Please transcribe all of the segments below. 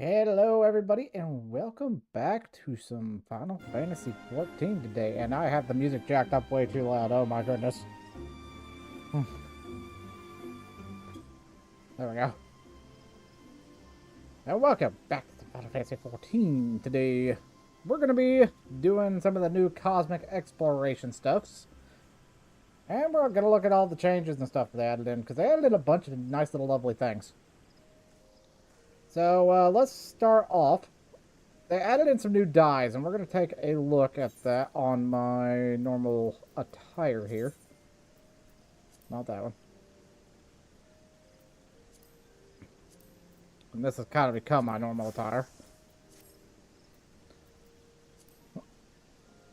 Hello, everybody, and welcome back to some Final Fantasy 14 today. And I have the music jacked up way too loud. Oh my goodness. There we go. And welcome back to Final Fantasy 14. Today, we're going to be doing some of the new cosmic exploration stuffs. And we're going to look at all the changes and stuff they added in, because they added in a bunch of nice little lovely things. So, let's start off. They added in some new dyes, and we're going to take a look at that on my normal attire here. Not that one. And this has kind of become my normal attire.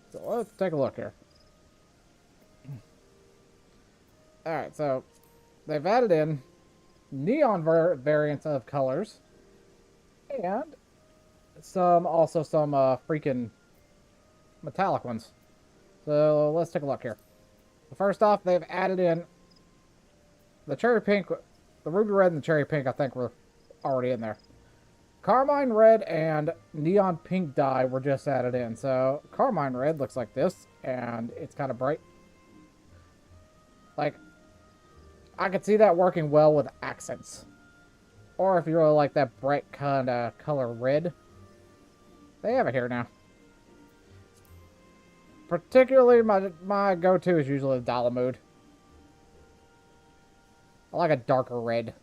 So let's take a look here. Alright, so they've added in neon variants of colors. And some freaking metallic ones. So let's take a look here. First off, they've added in the cherry pink, the ruby red and the cherry pink. I think were already in there. Carmine red and neon pink dye were just added in. So carmine red looks like this, and it's kind of bright. Like, I could see that working well with accents. Or if you really like that bright kind of color red, they have it here now. Particularly, my go-to is usually the Dalamud. I like a darker red.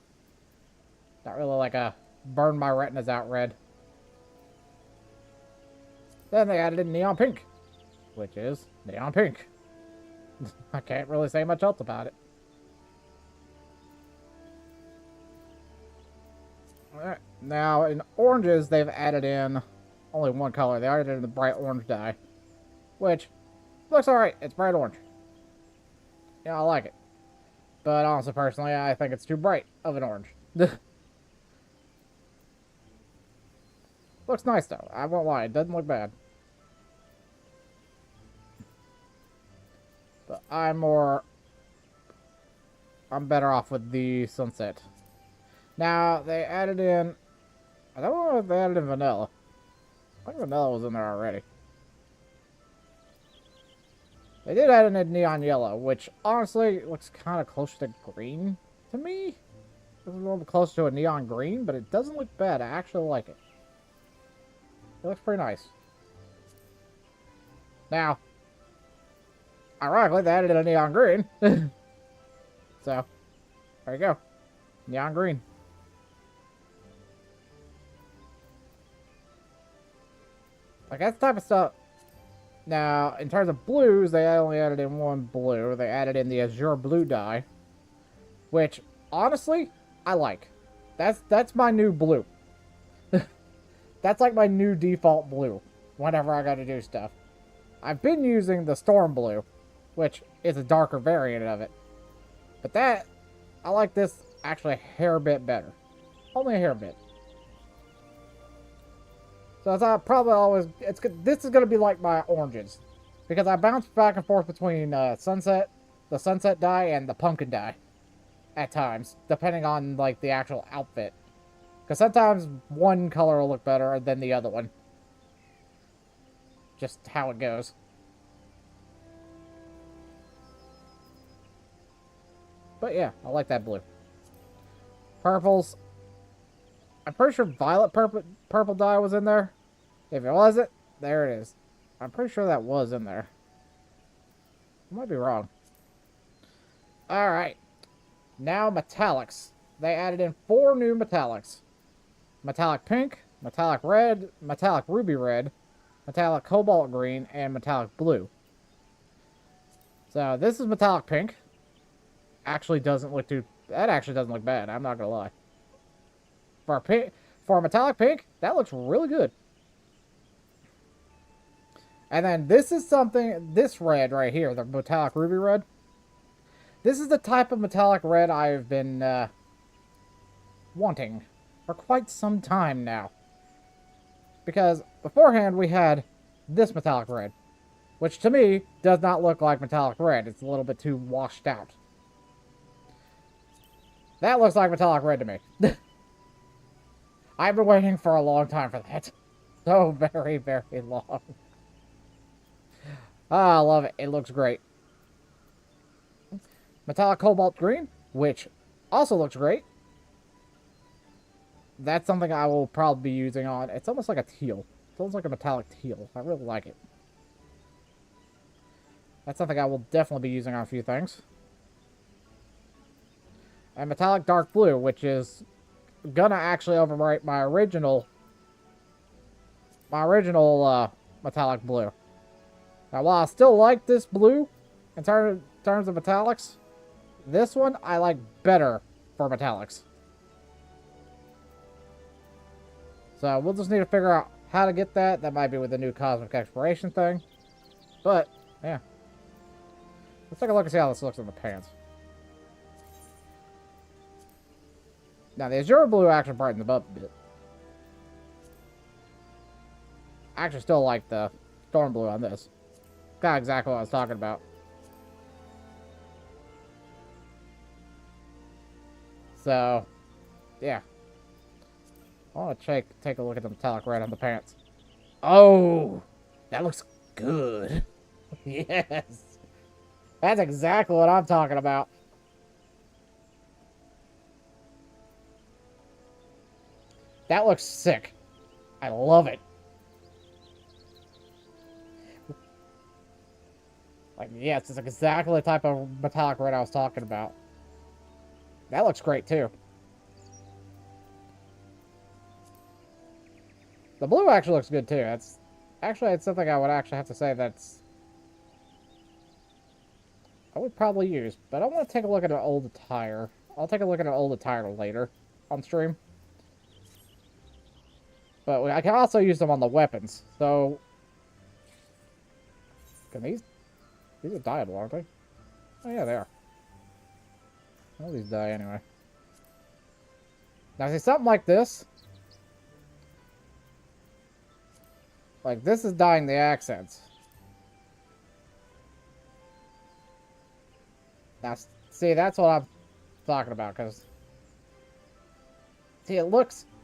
Not really like a burn my retinas out red. Then they added in neon pink, which is neon pink. I can't really say much else about it. Alright, now in oranges, they've added in only one color. They added in the bright orange dye, which looks alright. It's bright orange. Yeah, I like it. But honestly, personally, I think it's too bright of an orange. Looks nice, though. I won't lie. It doesn't look bad. But I'm better off with the sunset. Now, they added in... I don't know if they added in vanilla. I think vanilla was in there already. They did add in a neon yellow, which honestly looks kind of close to green to me. It's a little bit close to a neon green, but it doesn't look bad. I actually like it. It looks pretty nice. Now, ironically, they added in a neon green. So, there you go. Neon green. Like, that's the type of stuff. Now, in terms of blues, they only added in one blue. They added in the azure blue dye, which, honestly, I like. That's my new blue. That's like my new default blue whenever I gotta do stuff. I've been using the storm blue, which is a darker variant of it. But I like this actually a hair bit better. Only a hair bit. So it's probably always... This is going to be like my oranges. Because I bounce back and forth between the sunset dye and the pumpkin dye. At times. Depending on, like, the actual outfit. Because sometimes one color will look better than the other one. Just how it goes. But yeah, I like that blue. Purples. I'm pretty sure violet purple dye was in there. If it wasn't, there it is. I'm pretty sure that was in there. I might be wrong. Alright. Now metallics. They added in 4 new metallics. Metallic pink, metallic red, metallic ruby red, metallic cobalt green, and metallic blue. So this is metallic pink. Actually doesn't look too... That actually doesn't look bad. I'm not gonna lie. For a metallic pink, that looks really good. And then this is something, this red right here, the metallic ruby red. This is the type of metallic red I've been wanting for quite some time now. Because beforehand we had this metallic red, which to me does not look like metallic red. It's a little bit too washed out. That looks like metallic red to me. I've been waiting for a long time for that. So very, very long. Ah, I love it. It looks great. Metallic cobalt green, which also looks great. That's something I will probably be using on. It's almost like a teal. It's almost like a metallic teal. I really like it. That's something I will definitely be using on a few things. And metallic dark blue, which is gonna actually overwrite my original metallic blue. Now, while I still like this blue in terms of metallics, this one I like better for metallics. So we'll just need to figure out how to get that. That might be with the new cosmic exploration thing. But, yeah. Let's take a look and see how this looks in the pants. Now, the azure blue actually brightens them up a bit. I actually still like the storm blue on this. Got exactly what I was talking about. So, yeah. I want to take a look at the metallic red on the pants. Oh! That looks good. Yes! That's exactly what I'm talking about. That looks sick. I love it. Like, yes, it's exactly the type of metallic red I was talking about. That looks great, too. The blue actually looks good, too. It's something I would actually have to say that's... I would probably use, but I want to take a look at an old attire. I'll take a look at an old attire later on stream. But I can also use them on the weapons, so... Can these are dyeable, aren't they? Oh, yeah, they are. All these dye anyway. Now, see, something like this. Like, this is dyeing the accents. Now, see, that's what I'm talking about, because... See,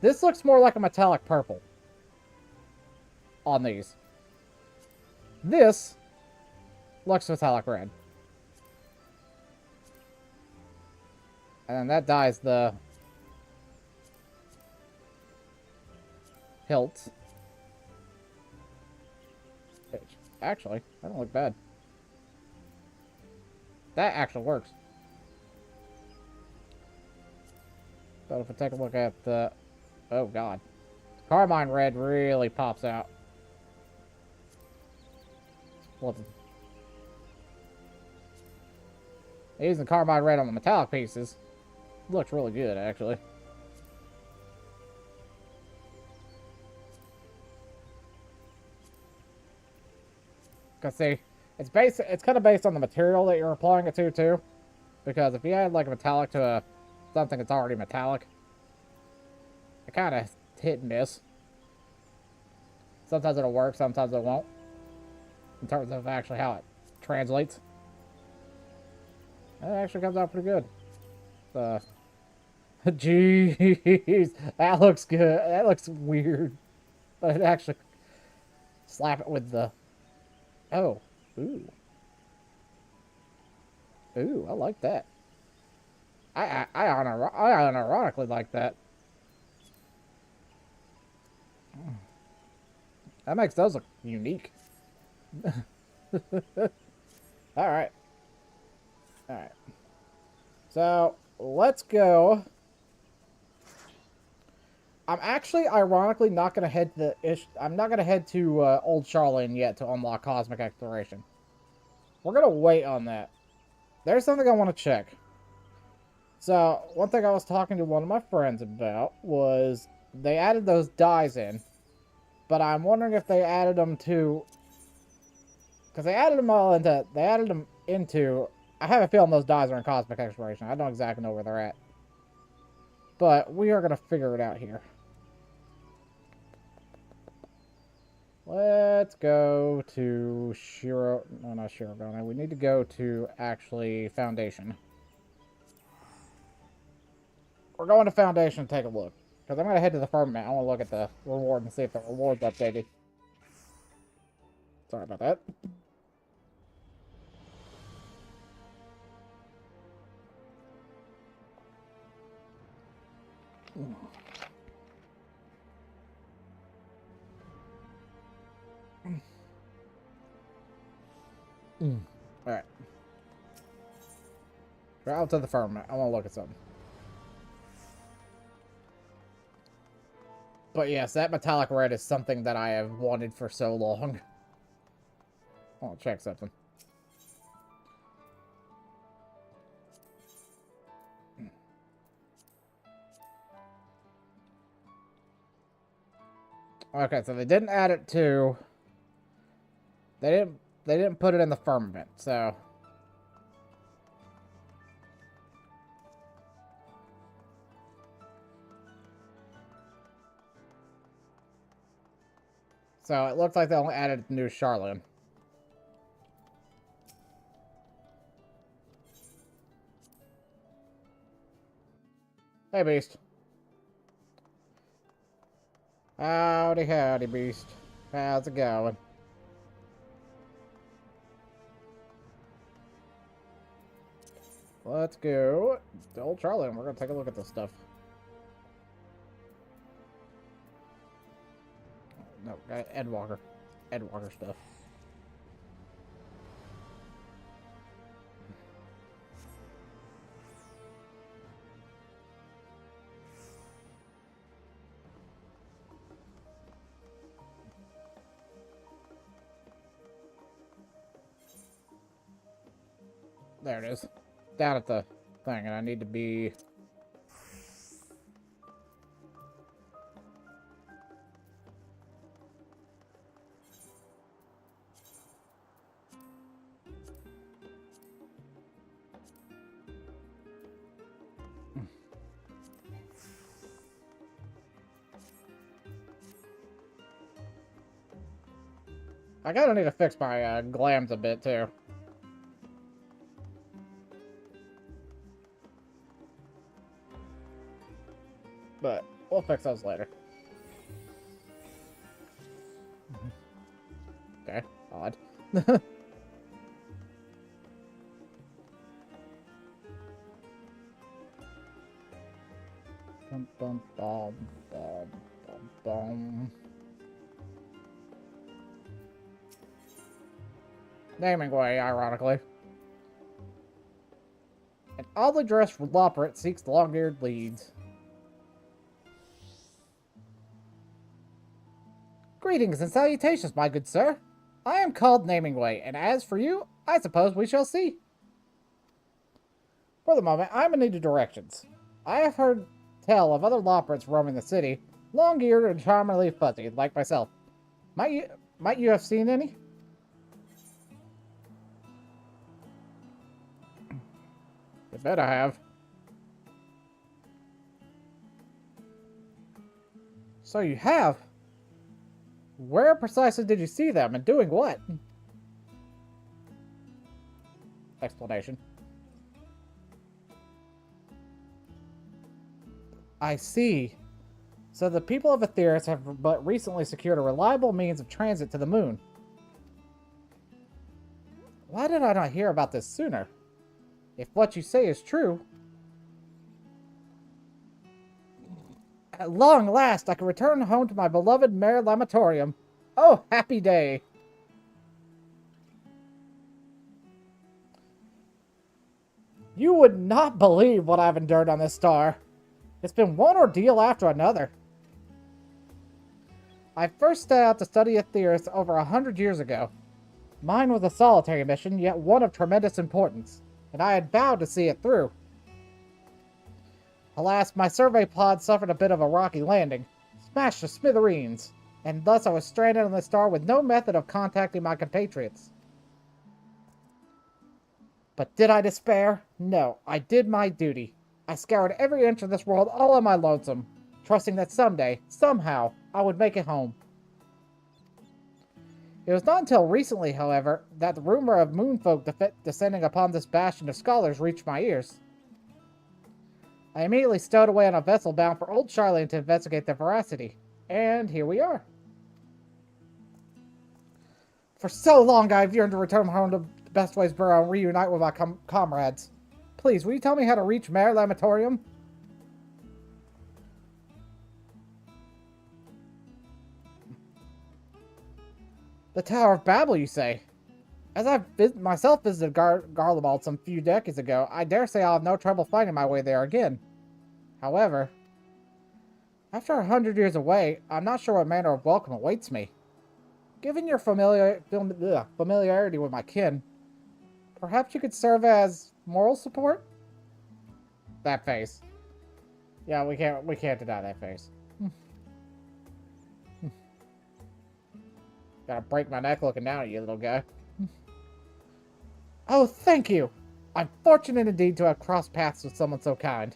this looks more like a metallic purple. On these. This looks metallic red. And then that dyes the hilt. Actually, that don't look bad. That actually works. But if I take a look at the... Oh, God. Carmine red really pops out. Flipping. Using carmine red on the metallic pieces looks really good, actually. Because, see, it's kind of based on the material that you're applying it to, too. Because if you add, like, a metallic to something that's already metallic, it kind of hit and miss. Sometimes it'll work, sometimes it won't. In terms of actually how it translates. It actually comes out pretty good. Jeez, that looks good. That looks weird. But it actually... Slap it with the... Oh. Ooh. Ooh, I like that. I unironically like that. That makes those look unique. Alright. Alright. So, let's go. I'm actually, ironically, not going to head to I'm not going to head to Old Charlene yet to unlock Cosmic Exploration. We're going to wait on that. There's something I want to check. So, one thing I was talking to one of my friends about was they added those dyes in. But I'm wondering if they added them to... Because they added them all into... They added them into... I have a feeling those dyes are in Cosmic Exploration. I don't exactly know where they're at. But we are going to figure it out here. Let's go to Shiro... No, not Shirogane. We need to go to, actually, Foundation. We're going to Foundation to take a look. Because I'm going to head to the firmament. I want to look at the reward and see if the reward's updated. Sorry about that. Alright. Travel to the firmament. I want to look at something. But yes, that metallic red is something that I have wanted for so long. I want to check something. Okay, so they didn't add it to... They didn't put it in the firmament, so... So it looks like they only added New Charlene. Hey, Beast. Howdy, howdy, Beast. How's it going? Let's go to Old Charlie, and we're going to take a look at this stuff. No, Ed Walker. Ed Walker stuff. There it is. Down at the thing, and I need to be... I gotta need to fix my glams a bit, too. But we'll fix those later. Okay, odd. Bum, bum, bum, bum, bum, bum. Naming way, ironically. An oddly dressed lopperet seeks the long-eared leads. Greetings and salutations, my good sir. I am called Namingway, and as for you, I suppose we shall see. For the moment, I am in need of directions. I have heard tell of other lopperets roaming the city, long-eared and charmingly fuzzy, like myself. Might you have seen any? I bet I have. So you have? Where precisely did you see them, and doing what? Explanation. I see. So the people of Aetheris have but recently secured a reliable means of transit to the moon. Why did I not hear about this sooner? If what you say is true... At long last, I can return home to my beloved Mare Lamatorium. Oh, happy day! You would not believe what I've endured on this star. It's been one ordeal after another. I first set out to study Aetheris over 100 years ago. Mine was a solitary mission, yet one of tremendous importance, and I had vowed to see it through. Alas, my survey pod suffered a bit of a rocky landing, smashed to smithereens, and thus I was stranded on the star with no method of contacting my compatriots. But did I despair? No, I did my duty. I scoured every inch of this world all on my lonesome, trusting that someday, somehow, I would make it home. It was not until recently, however, that the rumor of moonfolk descending upon this bastion of scholars reached my ears. I immediately stowed away on a vessel bound for Old Charlene to investigate their veracity. And here we are. For so long, I've yearned to return home to Bestways Borough and reunite with my comrades. Please, will you tell me how to reach Mare Lamatorium? The Tower of Babel, you say? As I've myself visited Garlemald some few decades ago, I dare say I'll have no trouble finding my way there again. However, after 100 years away, I'm not sure what manner of welcome awaits me. Given your familiarity with my kin, perhaps you could serve as moral support? That face. Yeah, we can't deny that face. Gotta break my neck looking down at you, little guy. Oh, thank you! I'm fortunate indeed to have crossed paths with someone so kind.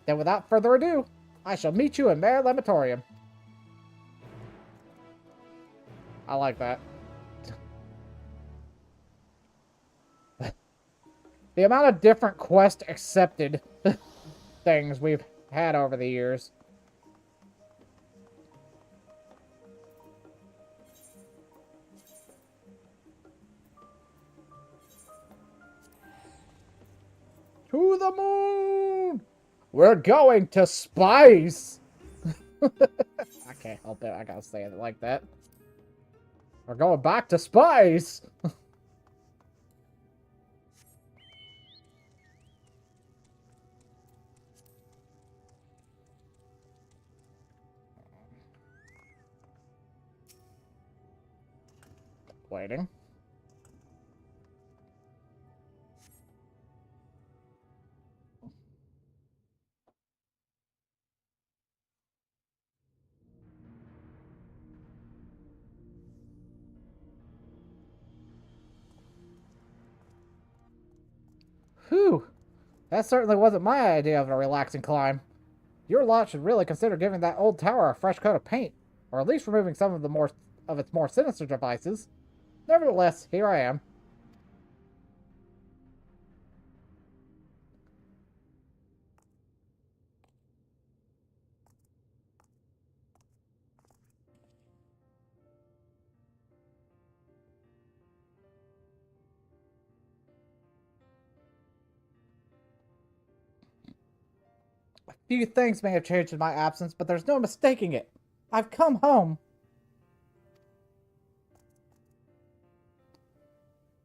Then without further ado, I shall meet you in Mare Lamatorium. I like that. The amount of different quest accepted things we've had over the years. To the moon! We're going to space! I can't help it. I gotta say it like that. We're going back to space! Waiting. Whew. That certainly wasn't my idea of a relaxing climb. Your lot should really consider giving that old tower a fresh coat of paint, or at least removing some of its more sinister devices. Nevertheless, here I am. A few things may have changed in my absence, but there's no mistaking it. I've come home.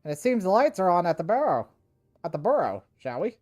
And it seems the lights are on at the burrow. At the burrow, shall we?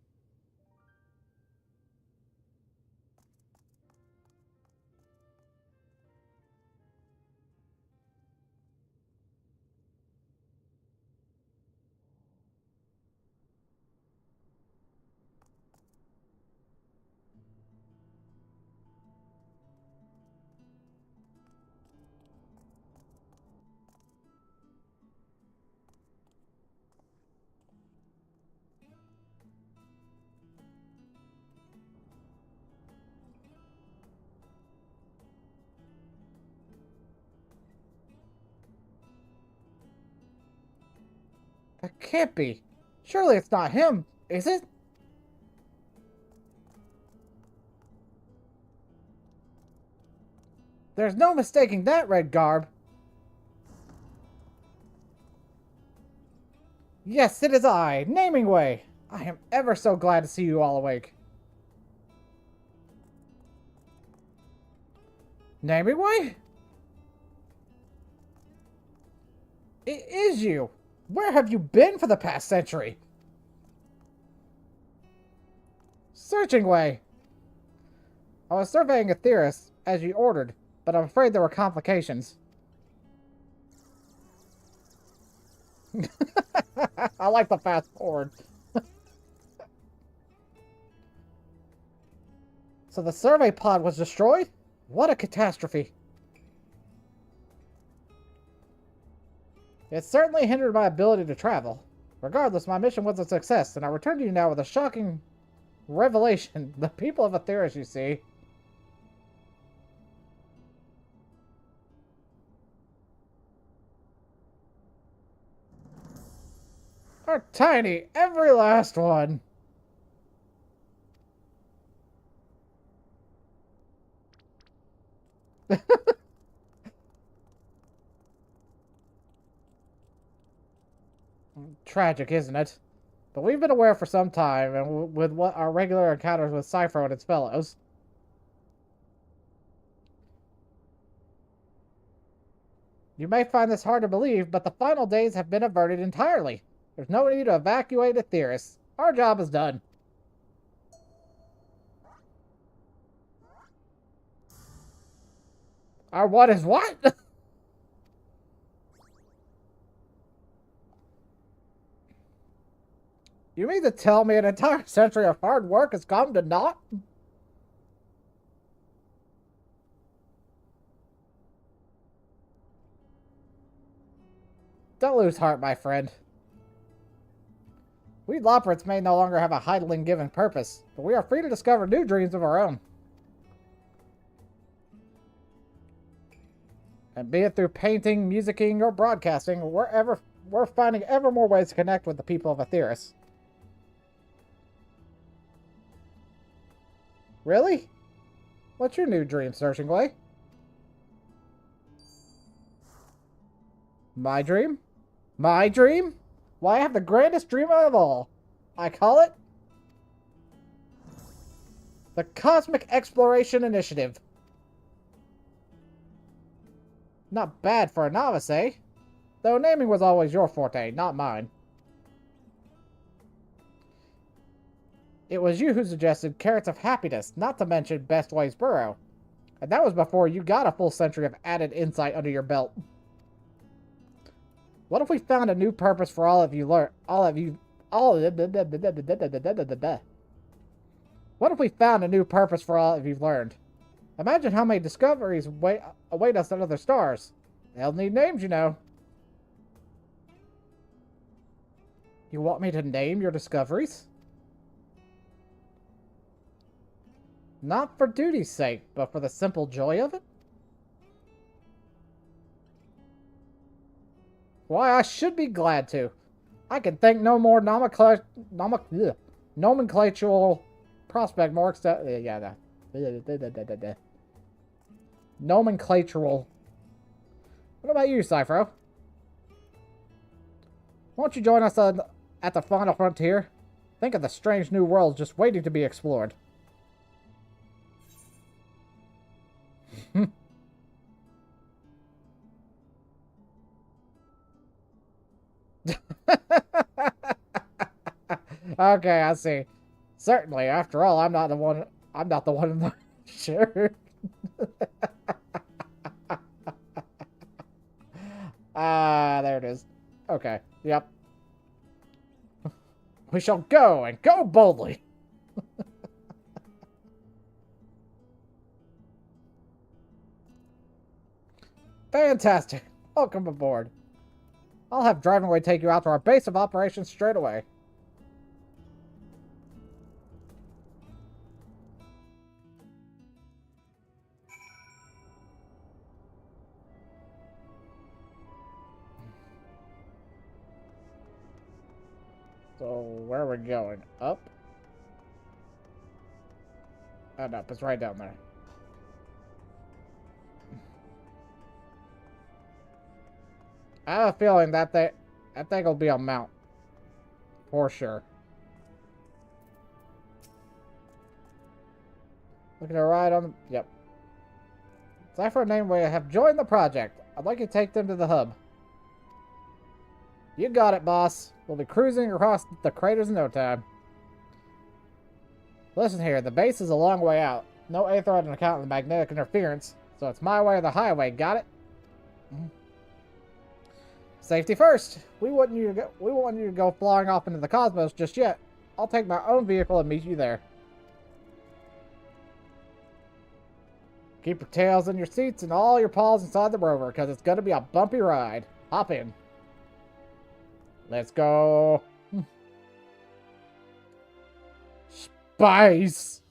That can't be. Surely it's not him, is it? There's no mistaking that red garb. Yes, it is I, Namingway. I am ever so glad to see you all awake. Namingway? It is you. Where have you been for the past century? Searching way. I was surveying Aetheris, as you ordered, but I'm afraid there were complications. I like the fast forward. So the survey pod was destroyed? What a catastrophe. It certainly hindered my ability to travel. Regardless, my mission was a success, and I return to you now with a shocking revelation. The people of Aetheris, you see, are tiny. Every last one. Tragic, isn't it? But we've been aware for some time, and with what our regular encounters with Cypher and its fellows. You may find this hard to believe, but the final days have been averted entirely. There's no need to evacuate the theorists. Our job is done. Our what is what? You mean to tell me an entire century of hard work has come to naught? Don't lose heart, my friend. We Loporits may no longer have a Heidelin given purpose, but we are free to discover new dreams of our own. And be it through painting, musicking, or broadcasting, we're finding ever more ways to connect with the people of Aetheris. Really? What's your new dream, Searching Way? My dream? My dream? Why, I have the grandest dream of all. I call it the Cosmic Exploration Initiative. Not bad for a novice, eh? Though naming was always your forte, not mine. It was you who suggested Carrots of Happiness, not to mention Best Ways Burrow. And that was before you got a full century of added insight under your belt. What if we found a new purpose for all of you What if we found a new purpose for all of you've learned? Imagine how many discoveries await us at other stars. They'll need names, you know. You want me to name your discoveries? Not for duty's sake, but for the simple joy of it? Why, I should be glad to. I can think no more nomenclatural prospect more nomenclatural. What about you, Cypher? Won't you join us at the final frontier? Think of the strange new worlds just waiting to be explored. Okay, I see. Certainly, after all, I'm not the one in the shirt. There it is. Okay, yep. We shall go, and go boldly. Fantastic. Welcome aboard. I'll have Driving Way take you out to our base of operations straight away. So, where are we going? Up? And up. It's right down there. I have a feeling that thing will be a mount. For sure. Looking to ride on the... Yep. Cypher and Nameway have joined the project. I'd like you to take them to the hub. You got it, boss. We'll be cruising across the craters in no time. Listen here, the base is a long way out. No Aether on account of the magnetic interference, so it's my way or the highway, got it? Safety first. We want you to go flying off into the cosmos just yet. I'll take my own vehicle and meet you there. Keep your tails in your seats and all your paws inside the rover, because it's going to be a bumpy ride. Hop in. Let's go. Spice.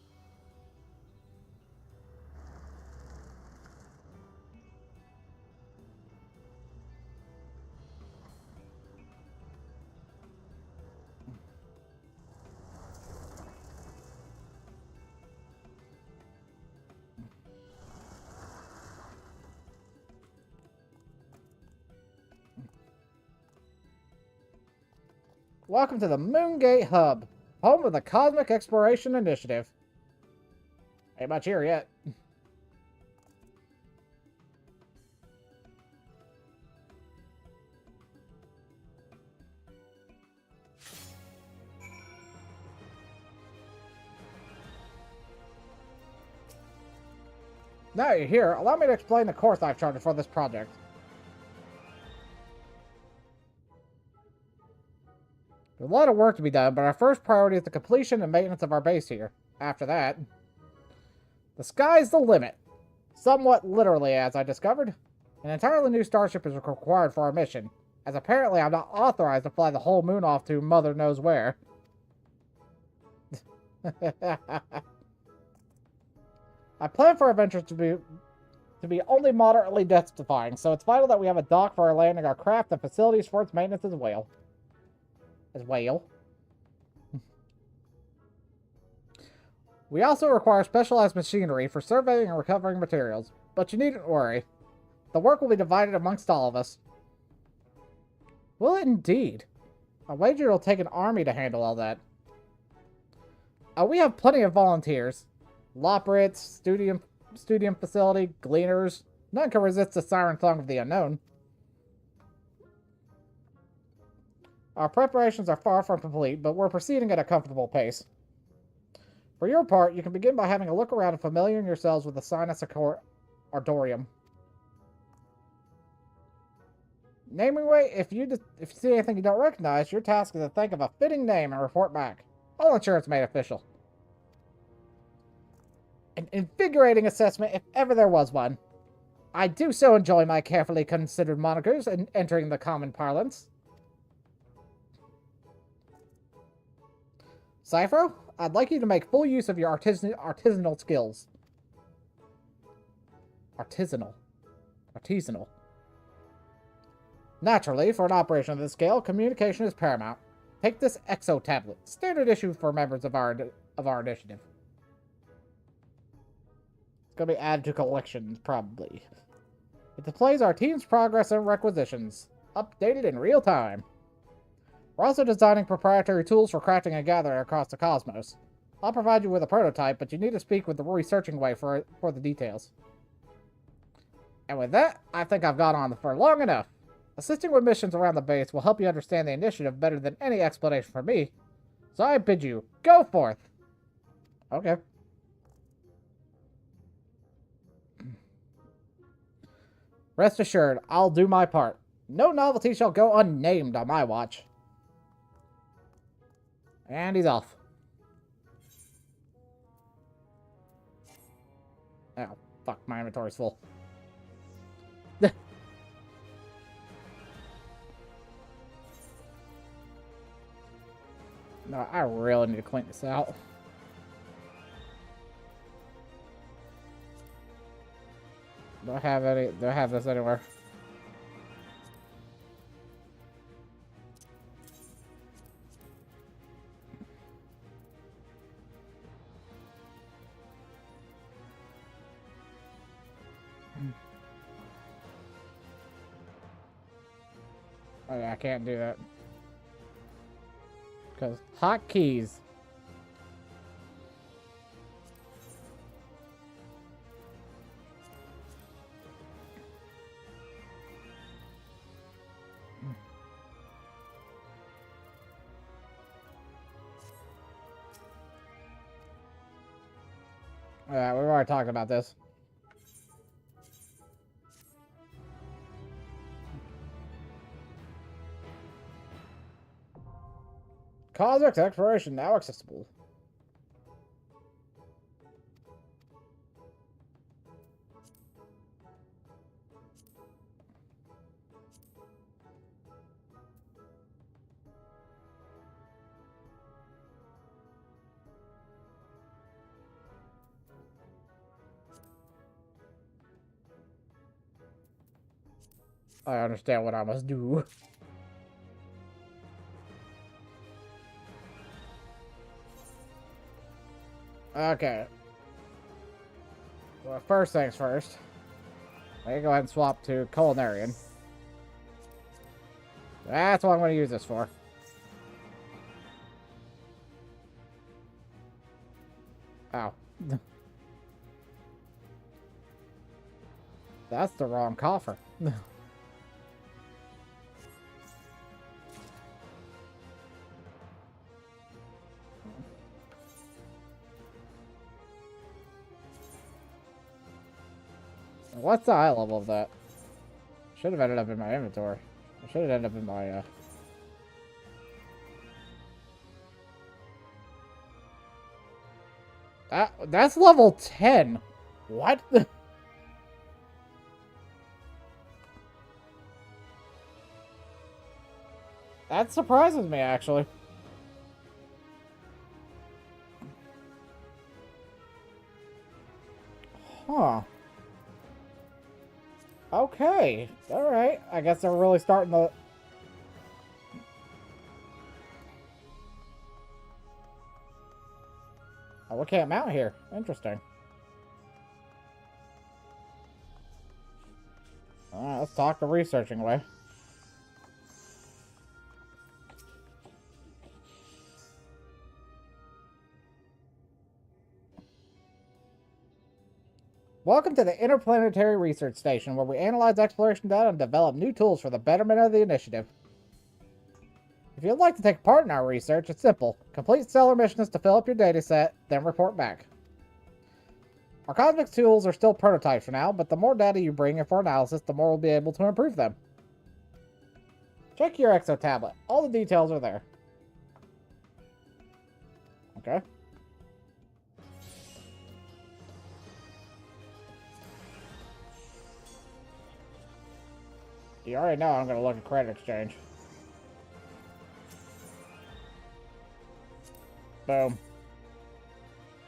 Welcome to the Moongate Hub, home of the Cosmic Exploration Initiative. Ain't much here yet. Now you're here, allow me to explain the course I've charted for this project. There's a lot of work to be done, but our first priority is the completion and maintenance of our base here. After that, the sky's the limit. Somewhat literally, as I discovered. An entirely new starship is required for our mission, as apparently I'm not authorized to fly the whole moon off to mother knows where. I plan for our ventures to be only moderately death-defying, so it's vital that we have a dock for our landing our craft and facilities for its maintenance as well. We also require specialized machinery for surveying and recovering materials, but you needn't worry. The work will be divided amongst all of us. Will it indeed? I wager it'll take an army to handle all that. We have plenty of volunteers. Loprits, studium facility, gleaners. None can resist the siren song of the unknown. Our preparations are far from complete, but we're proceeding at a comfortable pace. For your part, you can begin by having a look around and familiarizing yourselves with the Sinus Ardorium. Naming-way, if you see anything you don't recognize, your task is to think of a fitting name and report back. I'll ensure it's made official. An invigorating assessment if ever there was one. I do so enjoy my carefully considered monikers and entering the common parlance. Cyphro, I'd like you to make full use of your artisanal skills. Artisanal. Naturally, for an operation of this scale, communication is paramount. Take this Exo tablet, standard issue for members of our initiative. It's going to be added to collections, probably. It displays our team's progress and requisitions, updated in real time. We're also designing proprietary tools for crafting and gathering across the cosmos. I'll provide you with a prototype, but you need to speak with the researching way for the details. And with that, I think I've gone on for long enough. Assisting with missions around the base will help you understand the initiative better than any explanation from me. So I bid you, go forth! Okay. Rest assured, I'll do my part. No novelty shall go unnamed on my watch. And he's off. Oh, fuck, my inventory's full. No, I really need to clean this out. Do I have this anywhere? Oh yeah, I can't do that. Because hotkeys. Yeah, we've already talked about this. Cosmic exploration now accessible. I understand what I must do. Okay. Well, first things first. Let me go ahead and swap to Culinarian. That's what I'm going to use this for. Ow. That's the wrong coffer. What's the eye level of that? Should have ended up in my inventory. I should have ended up in my, That's level 10. What? That surprises me, actually. Huh. Okay. Alright. I guess they're really starting to... Oh, we can't mount here. Interesting. Alright, let's talk the researching way. Welcome to the Interplanetary Research Station, where we analyze exploration data and develop new tools for the betterment of the initiative. If you'd like to take part in our research, it's simple. Complete stellar missions to fill up your data set, then report back. Our cosmic tools are still prototypes for now, but the more data you bring in for analysis, the more we'll be able to improve them. Check your exo tablet. All the details are there. Okay. You already know I'm going to look at credit exchange. Boom.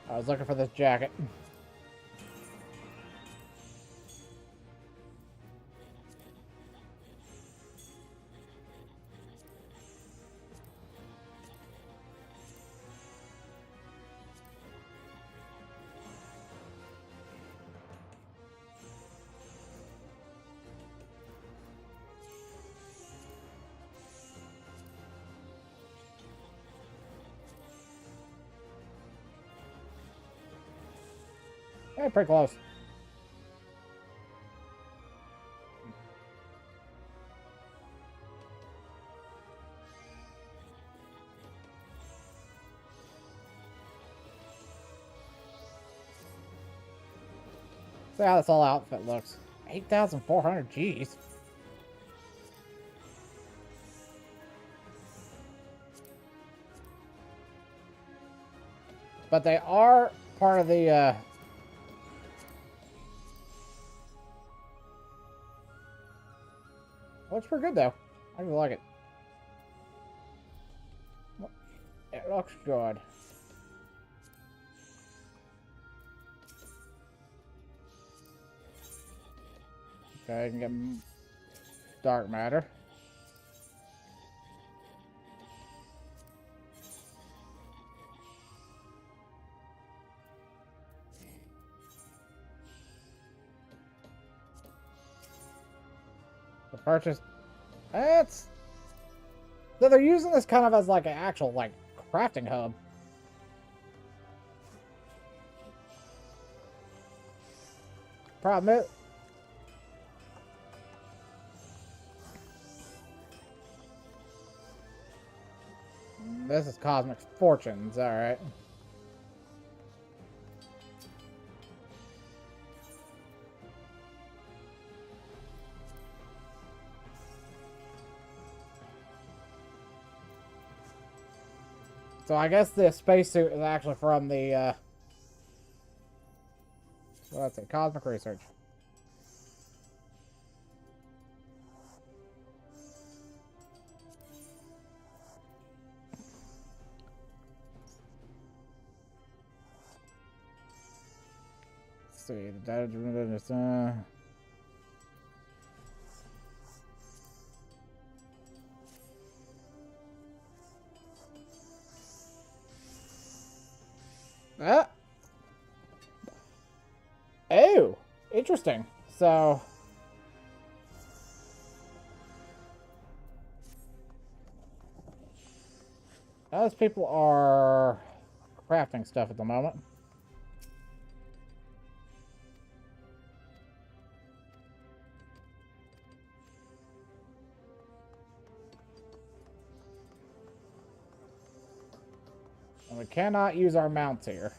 I was looking for this jacket. Hey, pretty close. See how this whole outfit looks. 8,400 Gs. But they are part of the, looks pretty good, though. I really like it. It looks good. Okay, I can get dark matter. The purchase. That's. So they're using this kind of as like an actual like crafting hub. Problem is. This is Cosmic Fortunes, alright. So I guess the spacesuit is actually from the, what's it? Cosmic Research. Let's see, the data is, ah! Oh! Interesting. So... those people are crafting stuff at the moment. cannot use our mounts here.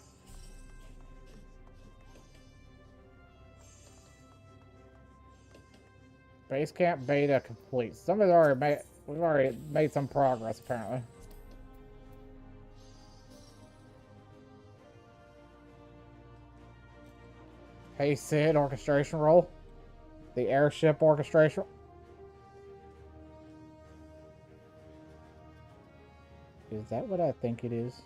Base camp beta complete. Somebody's already made. We've already made some progress apparently. Hey Sid, orchestration role. The airship orchestration. Is that what I think it is?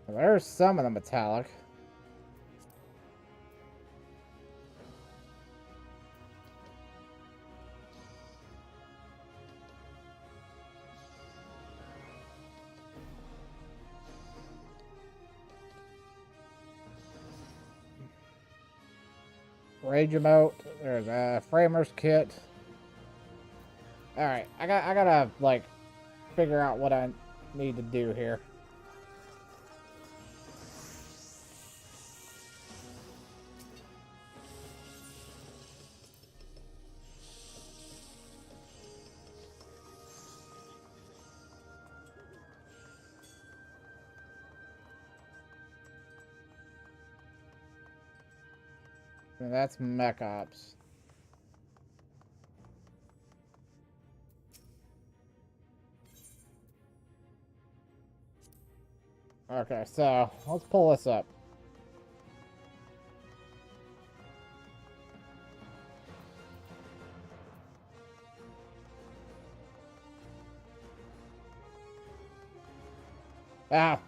There's some of the metallic. Rage emote. There's a framer's kit. Alright, I gotta like figure out what I need to do here. And that's mech ops. Okay, so let's pull this up. Ah,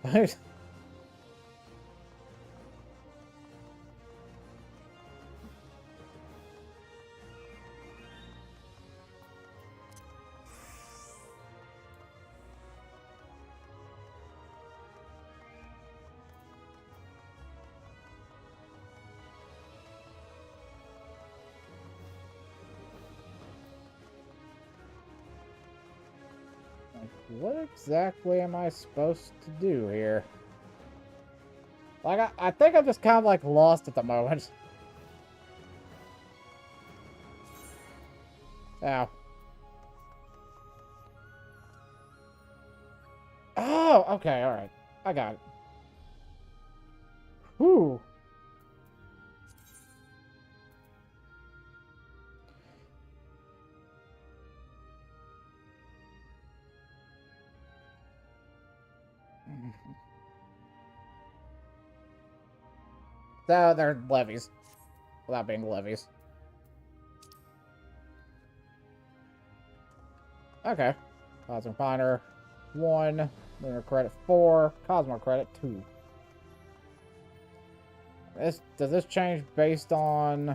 what exactly am I supposed to do here? Like, I think I'm just kind of like lost at the moment. Ow. Oh, okay, alright. I got it. Whew. So, they're levies. Without being levies. Okay. Cosmo Finder 1. Lunar Credit 4. Cosmo Credit 2. Does this change based on...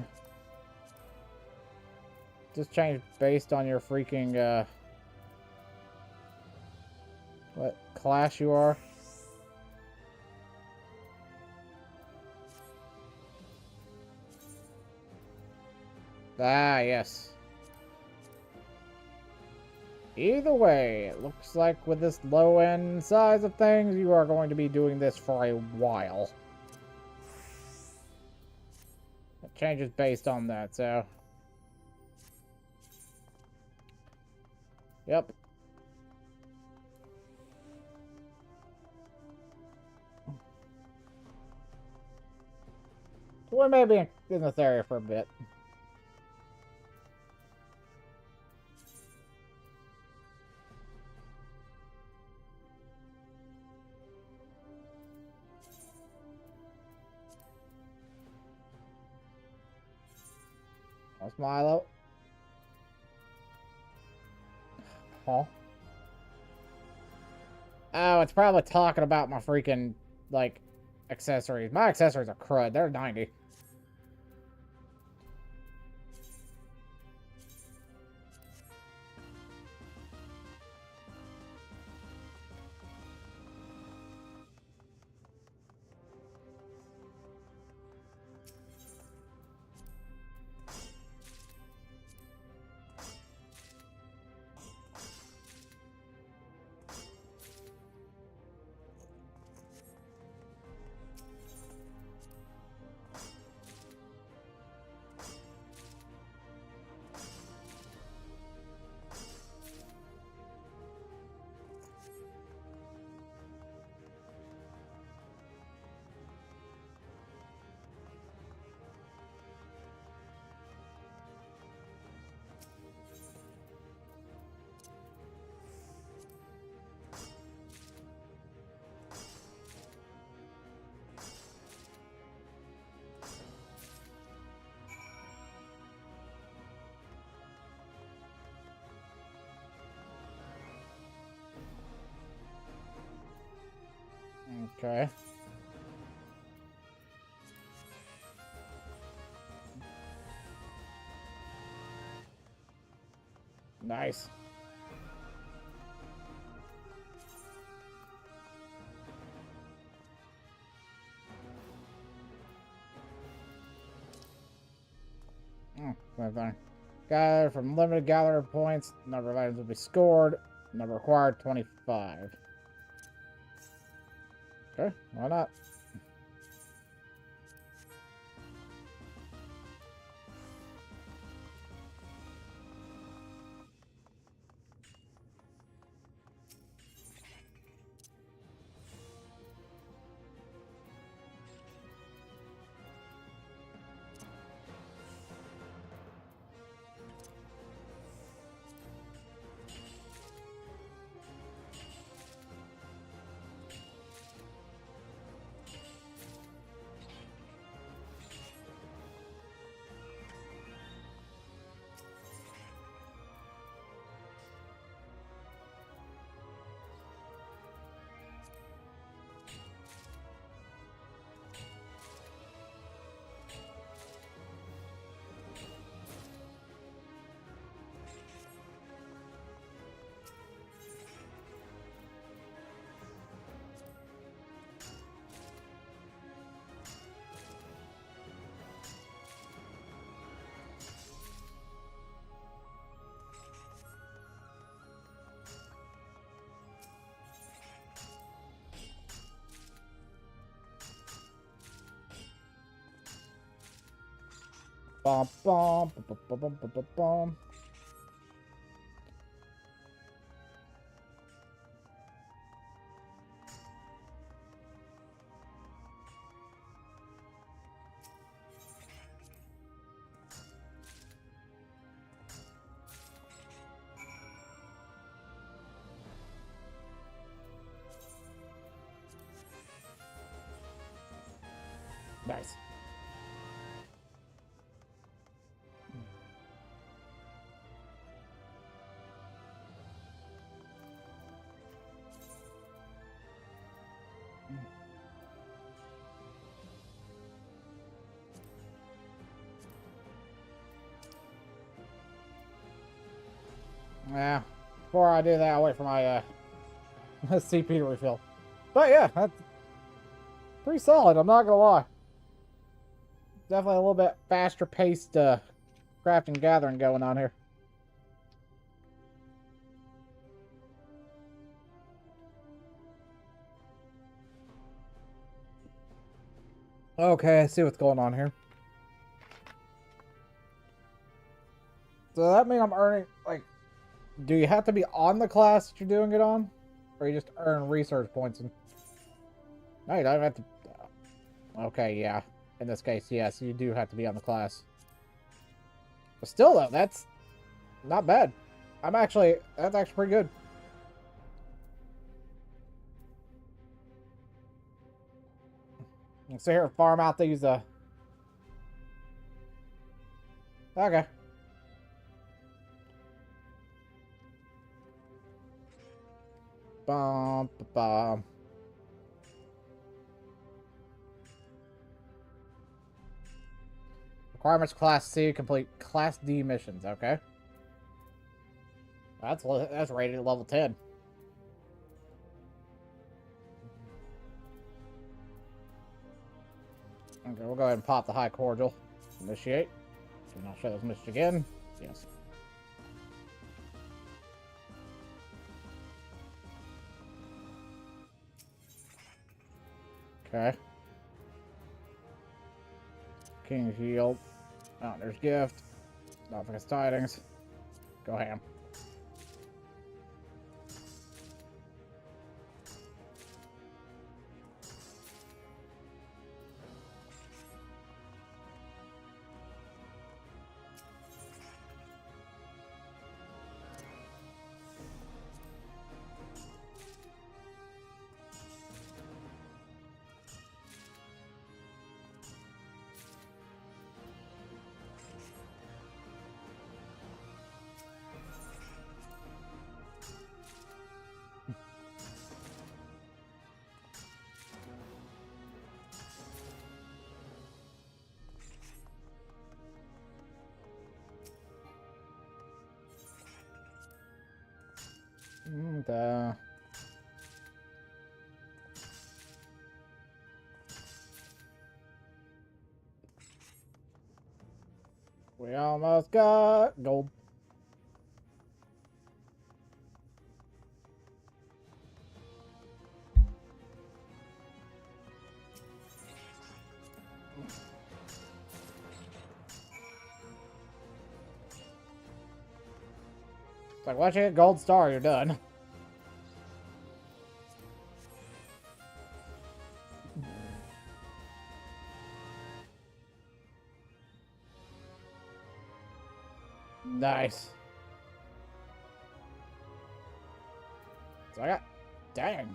Does this change based on your freaking, what class you are? Ah, yes. Either way, it looks like with this low-end size of things, you are going to be doing this for a while. It changes based on that, so... Yep. So we may be in this area for a bit. That's Milo. Huh? Oh, it's probably talking about my freaking, like, accessories. My accessories are crud. They're 90. Okay. Nice. Fine. Gather from limited gather points. Number of items will be scored. Number required 25. Okay, why not? Bum, bum, bum, bum, bum, bum, bum, bum. Nice. Yeah. Before I do that, I'll wait for my CP to refill. But yeah, that's pretty solid. I'm not gonna lie. Definitely a little bit faster paced crafting gathering going on here. Okay, I see what's going on here. So that means I'm earning, like, do you have to be on the class that you're doing it on? Or you just earn research points? No, you don't have to. Okay, yeah. In this case, yes, you do have to be on the class. But still, though, that's not bad. That's actually pretty good. Let's sit here and farm out these, okay. Bum, bum. Requirements Class C, complete Class D missions, okay. That's rated at level 10. Okay, we'll go ahead and pop the High Cordial. Initiate. Do not show this mission again. Yes. Okay. King's Yield. Oh, there's Gift. Nothing's Tidings. Go ham. Okay. We almost got gold. It's like, once you hit gold star, you're done. Nice. So I got... Dang.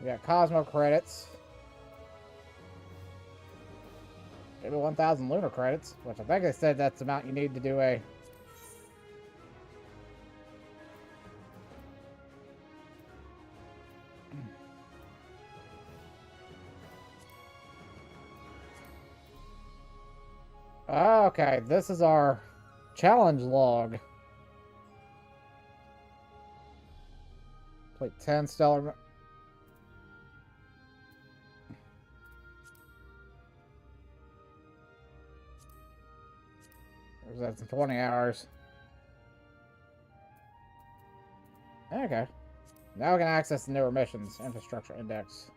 We got Cosmo credits. Maybe 1,000 lunar credits, which I think they said that's the amount you need to do a... Okay, this is our challenge log. Plate 10 stellar... That's in 20 hours. Okay. Now we can access the newer missions. Infrastructure index.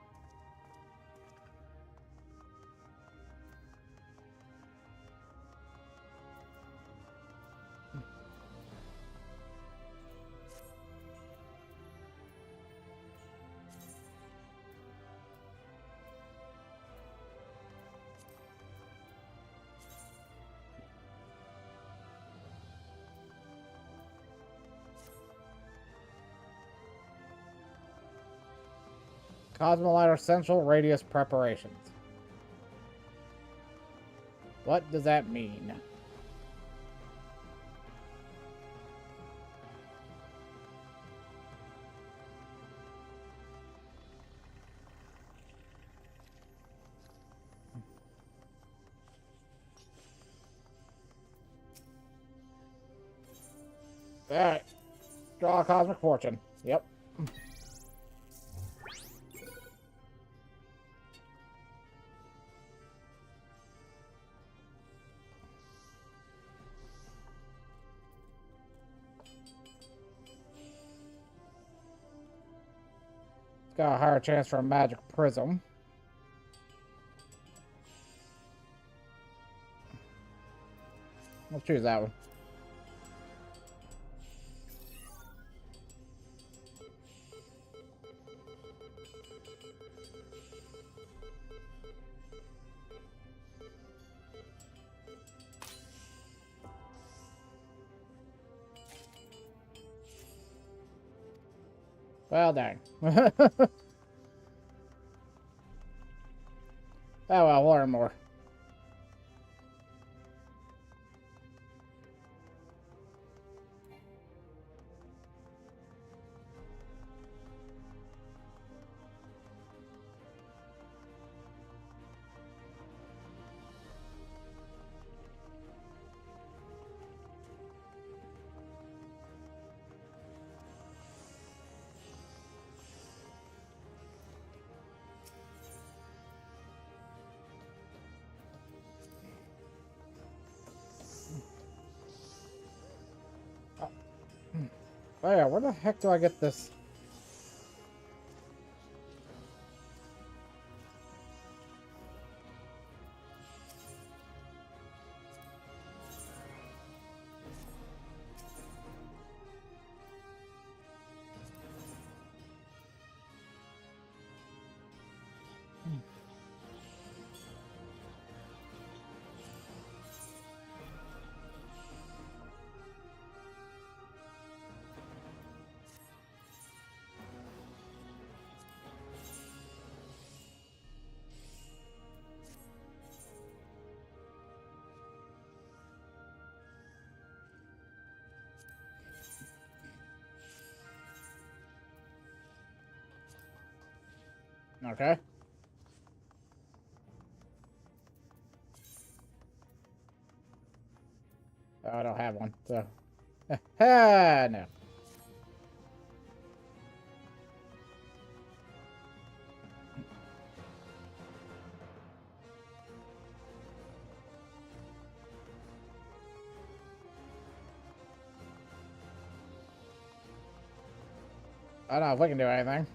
Cosmoliner Central Radius Preparations. What does that mean? Alright. Draw a Cosmic Fortune. Yep. It's got a higher chance for a magic prism. Let's choose that one. Well, dang. Oh well, we'll learn more. Oh yeah, where the heck do I get this? Okay. Oh, I don't have one, so... no. I don't know if we can do anything.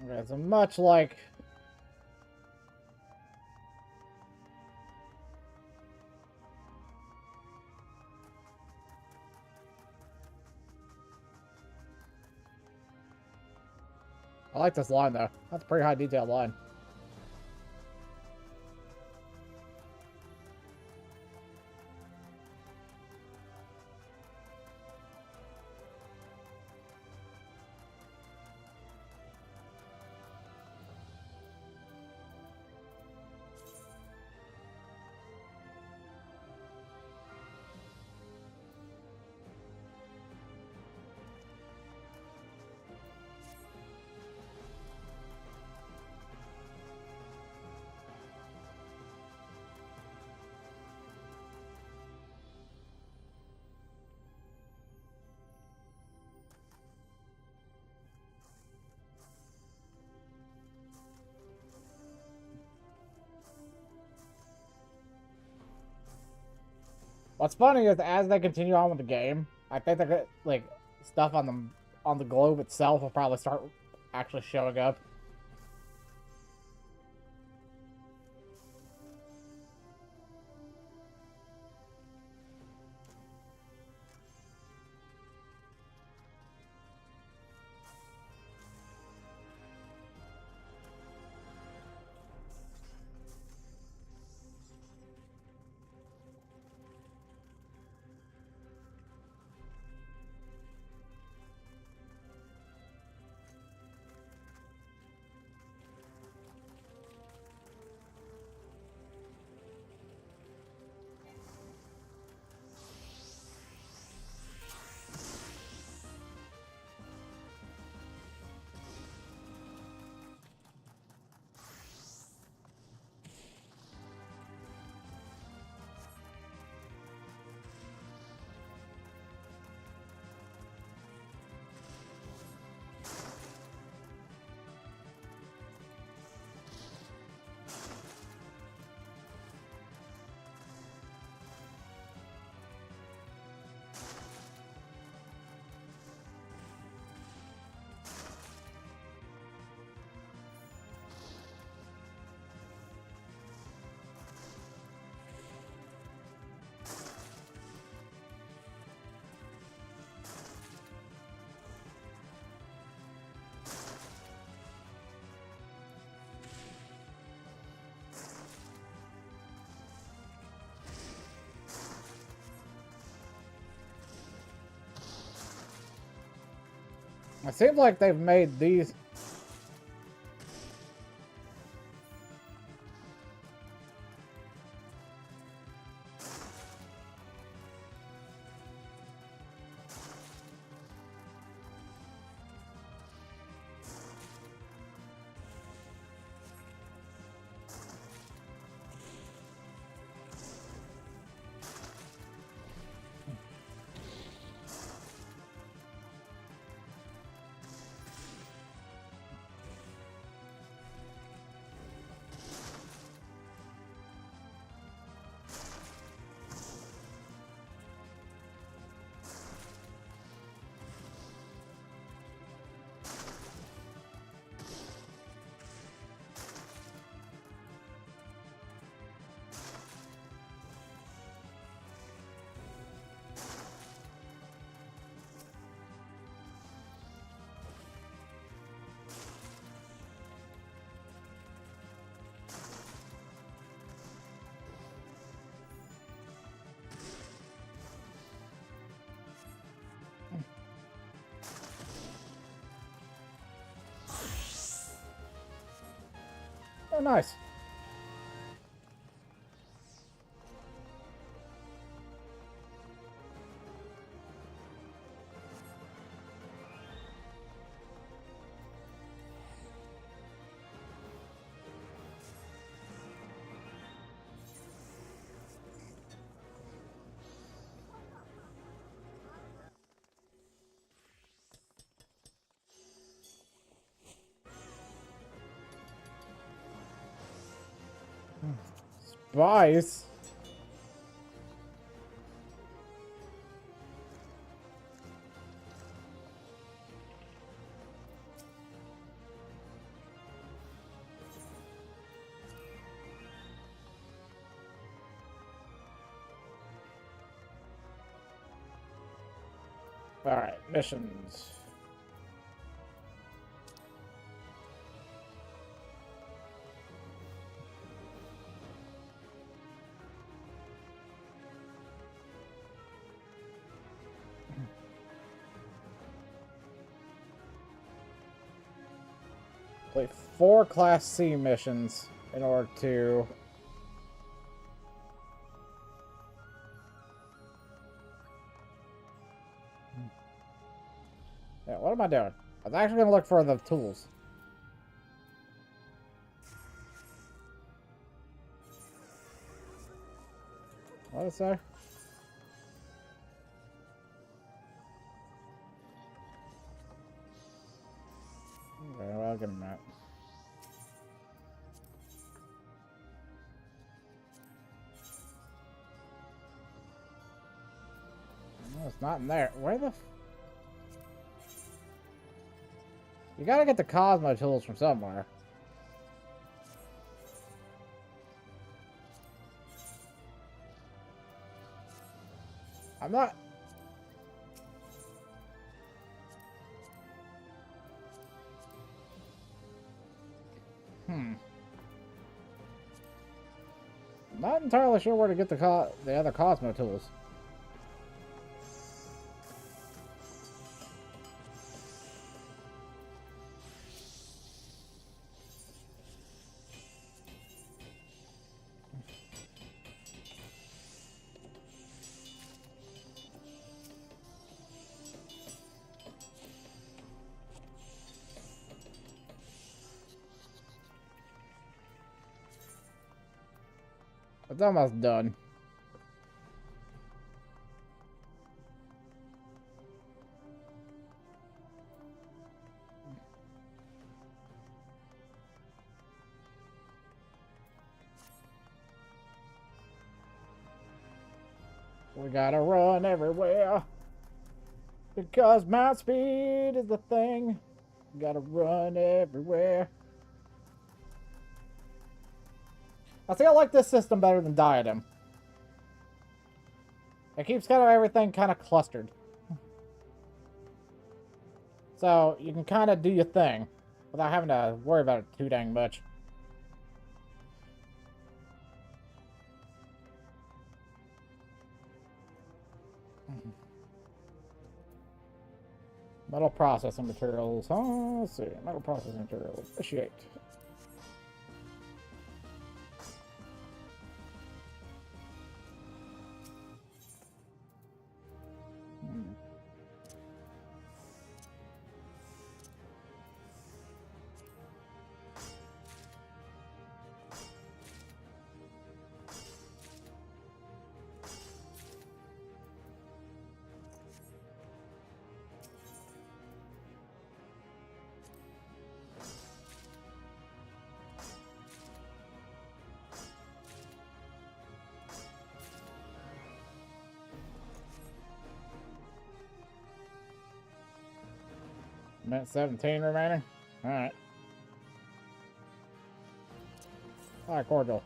Okay, so much like... I like this line, though. That's a pretty high detailed line. What's funny is as they continue on with the game, I think they're like stuff on the globe itself will probably start actually showing up. It seems like they've made these... Oh, nice. Spice. Alright, missions. Complete 4 Class C missions in order to... Yeah, what am I doing? I was actually going to look for the tools. What did it say? Okay, well, I'll give him that. No, it's not in there. Where the... You gotta get the Cosmo tools from somewhere. I'm not... I'm not entirely sure where to get the other Cosmo tools. It's almost done. We gotta run everywhere. Because my speed is the thing. We gotta run everywhere. I think I like this system better than Diadem. It keeps kind of everything kind of clustered. So you can kind of do your thing without having to worry about it too dang much. Metal processing materials. Oh, let's see. Metal processing materials. Initiate. Minute 17 remaining. Alright. Alright, cordial.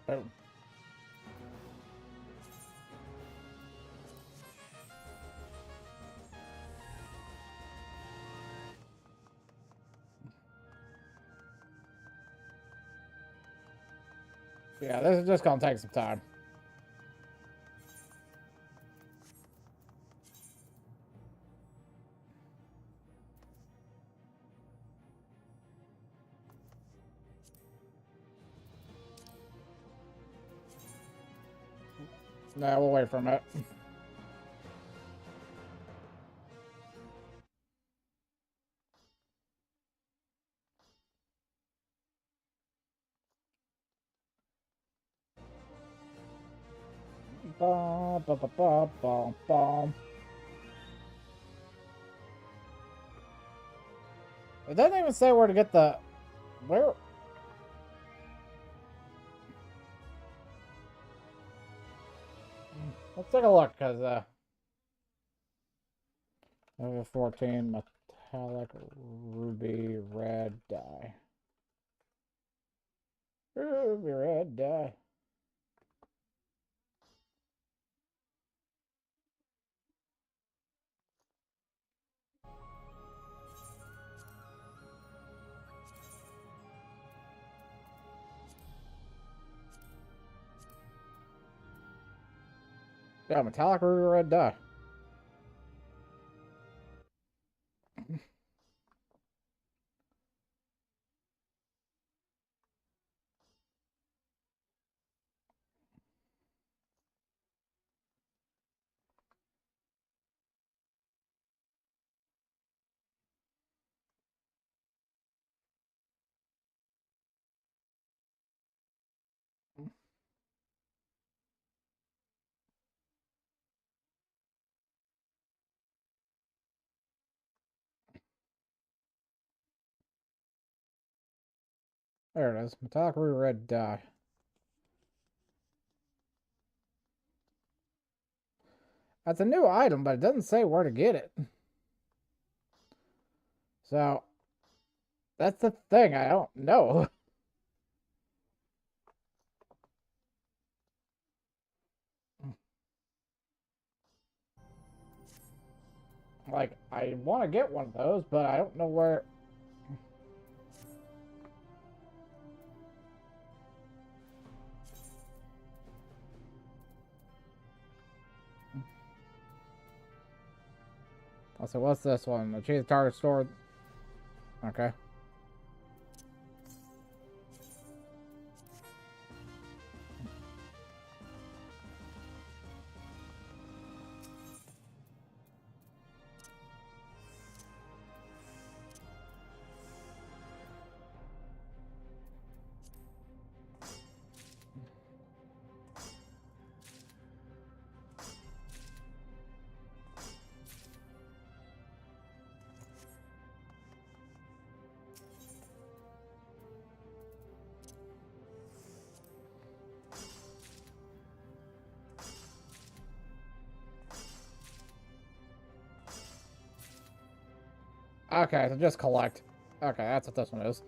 Boom. Yeah, this is just gonna take some time. Nah, we'll wait for a minute. Ba, ba, ba, ba, ba, ba. It doesn't even say where to get the... Where... Let's take a look, because, FF14 metallic ruby red dye. Ruby red dye. Yeah, metallic ruby red dye. There it is. Metallic ruby red dye. That's a new item, but it doesn't say where to get it. So, that's the thing. I don't know. Like, I want to get one of those, but I don't know where... Oh, so what's this one? Achieve target store. Okay. Okay, so just collect. Okay, that's what this one is.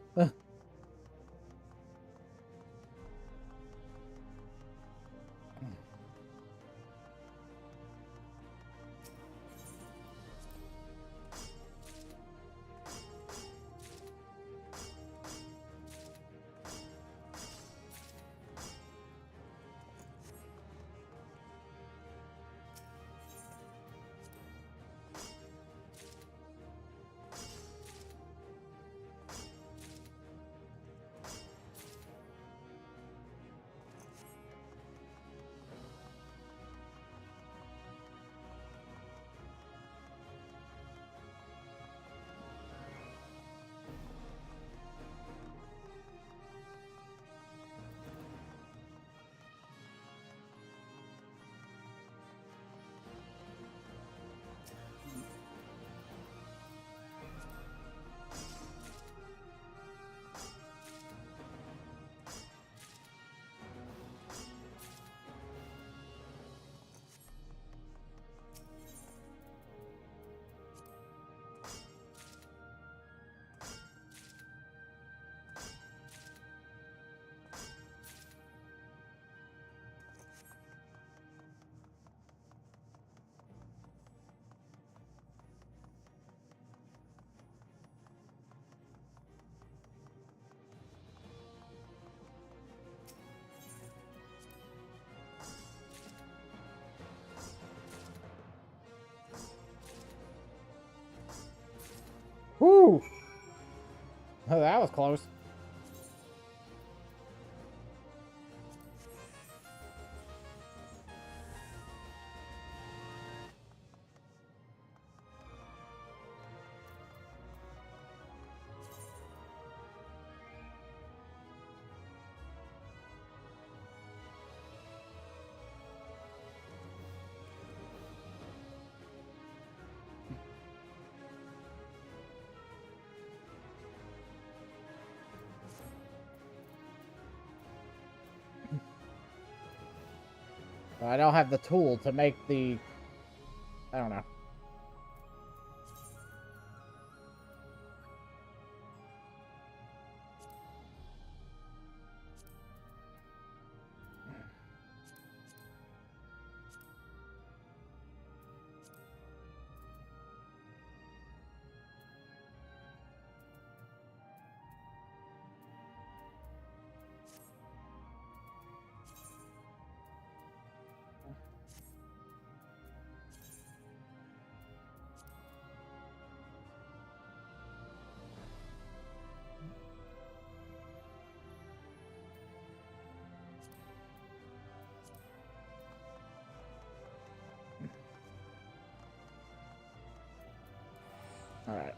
Whew! Oh, that was close. I don't have the tool to make the... I don't know. Alright.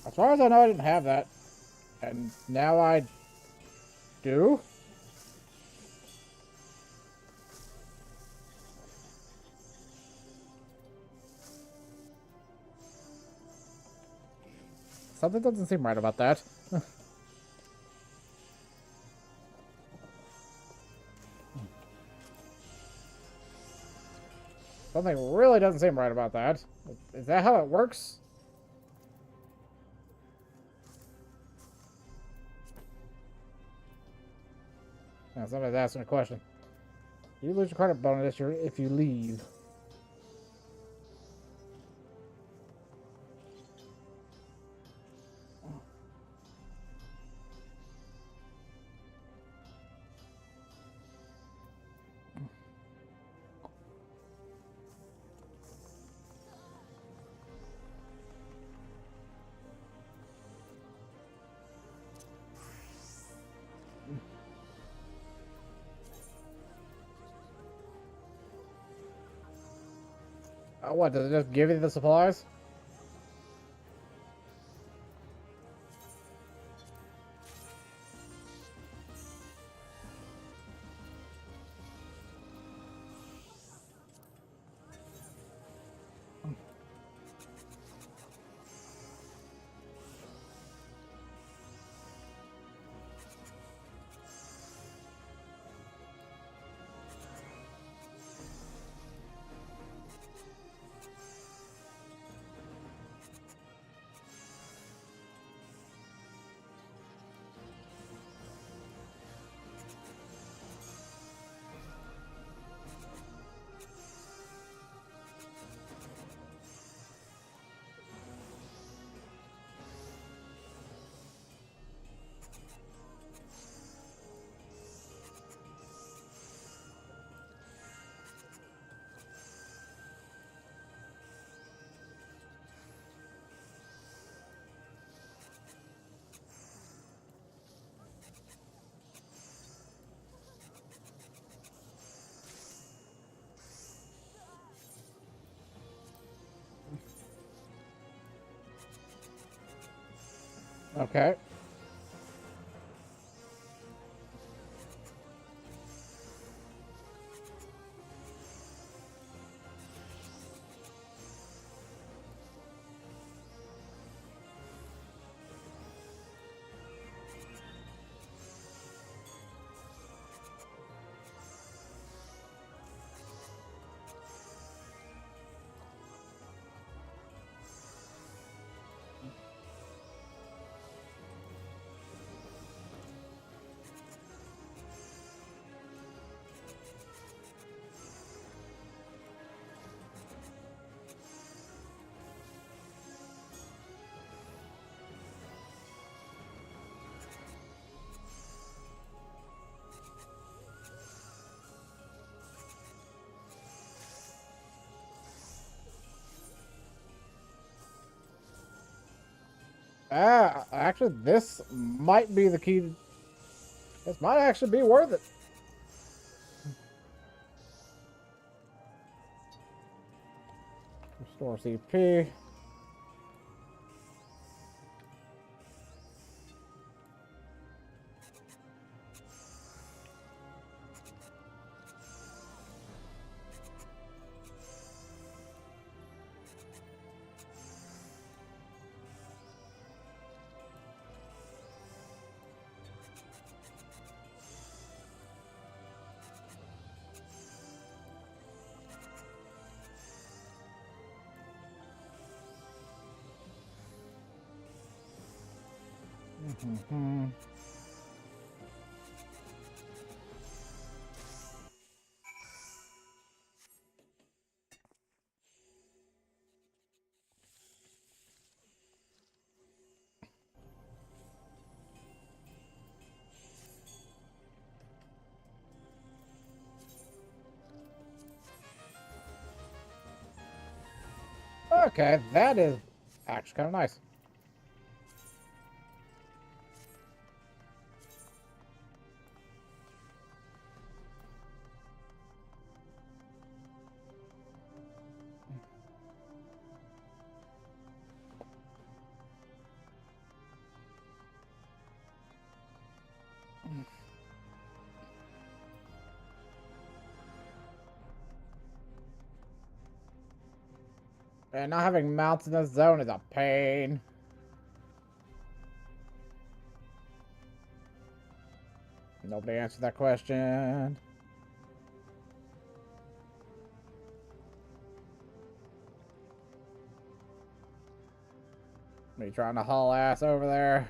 As far as I know, I didn't have that. And now I do? Something doesn't seem right about that. Something really doesn't seem right about that. Is that how it works? Now, somebody's asking a question. You lose your credit bonus if you leave. What, does it just give you the supplies? Okay. Actually, this might be the key. This might actually be worth it. Restore CP. Mm-hmm. Okay, that is actually kind of nice. And not having mounts in this zone is a pain. Nobody answered that question. Me trying to haul ass over there.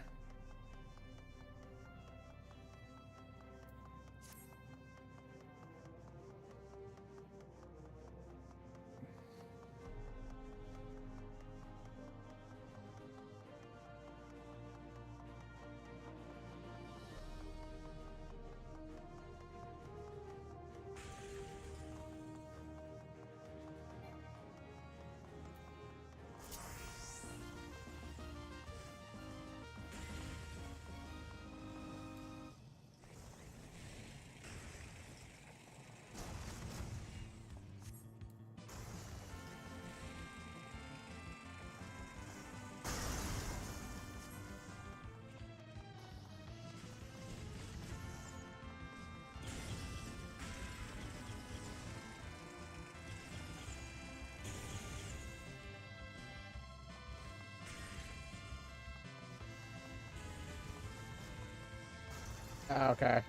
Okay.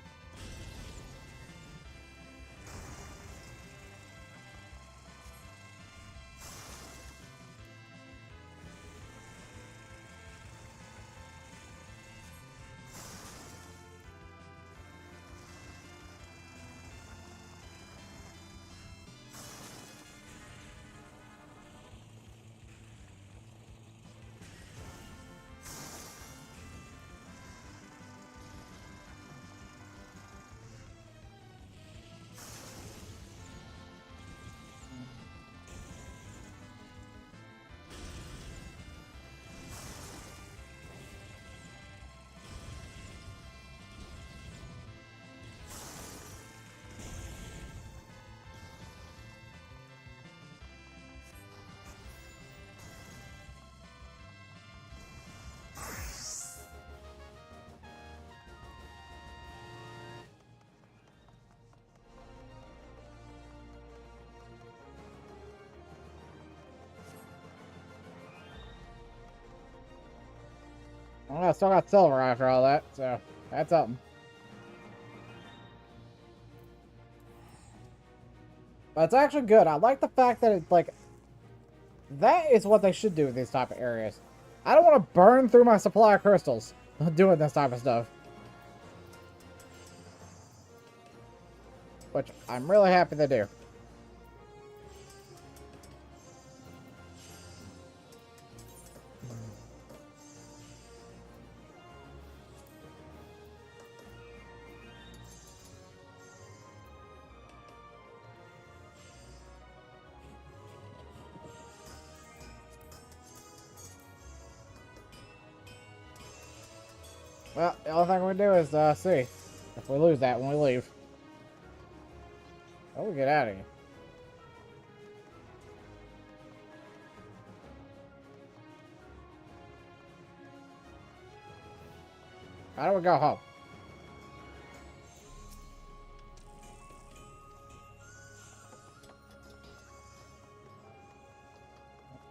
Well, I still got silver after all that, so that's something. But it's actually good. I like the fact that it's like, that is what they should do with these type of areas. I don't want to burn through my supply of crystals doing this type of stuff. Which I'm really happy to do. Well, the only thing we do is see if we lose that when we leave. How do we get out of here? How do we go home?